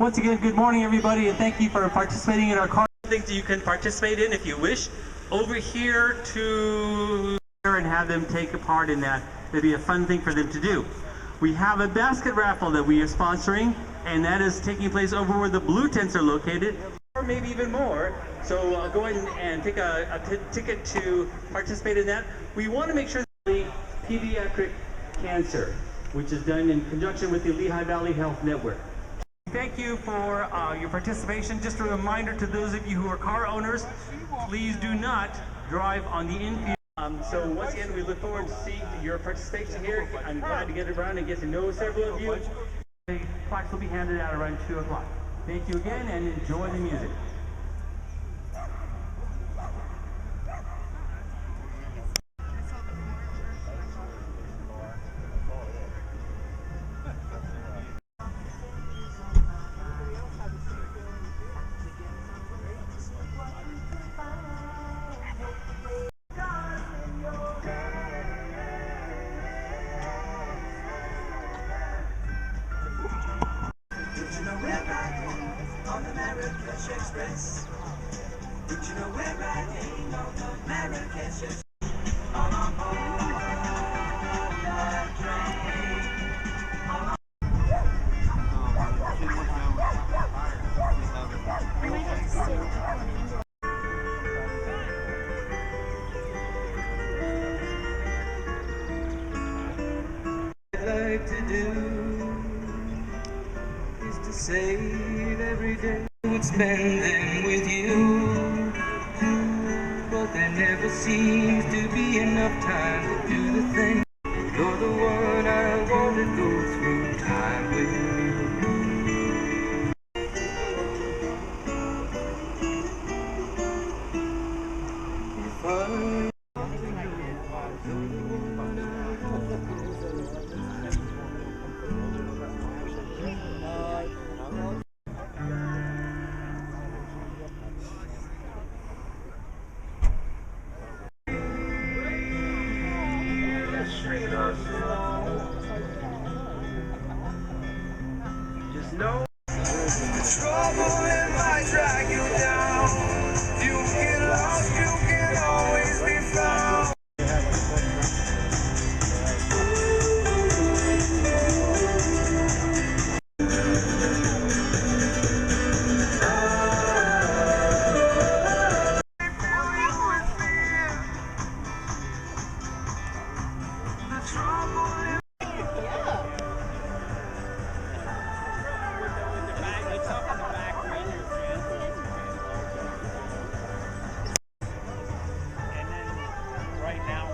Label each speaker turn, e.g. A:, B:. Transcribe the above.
A: Once again, good morning everybody, and thank you for participating in our car. Things that you can participate in if you wish. Over here to and have them take a part in that. It'd be a fun thing for them to do. We have a basket raffle that we are sponsoring, and that is taking place over where the blue tents are located, or maybe even more. So go ahead and take a ticket to participate in that. We want to make sure that pediatric cancer, which is done in conjunction with the Lehigh Valley Health Network. Thank you for your participation. Just a reminder to those of you who are car owners, please do not drive on the infield. So once again, we look forward to seeing your participation here. I'm glad to get around and get to know several of you. The plaques will be handed out around 2 o'clock. Thank you again and enjoy the music.
B: Express. Did you know we're riding on the Marrakesh Express? All on board the train. What I'd like to do is to save every day. Would spend them with you, but there never seems to be enough time to do the thing. You're the one I want to go through time with you. If I just know the trouble it might drag you down. You get lost, you can always be found.
C: Right now,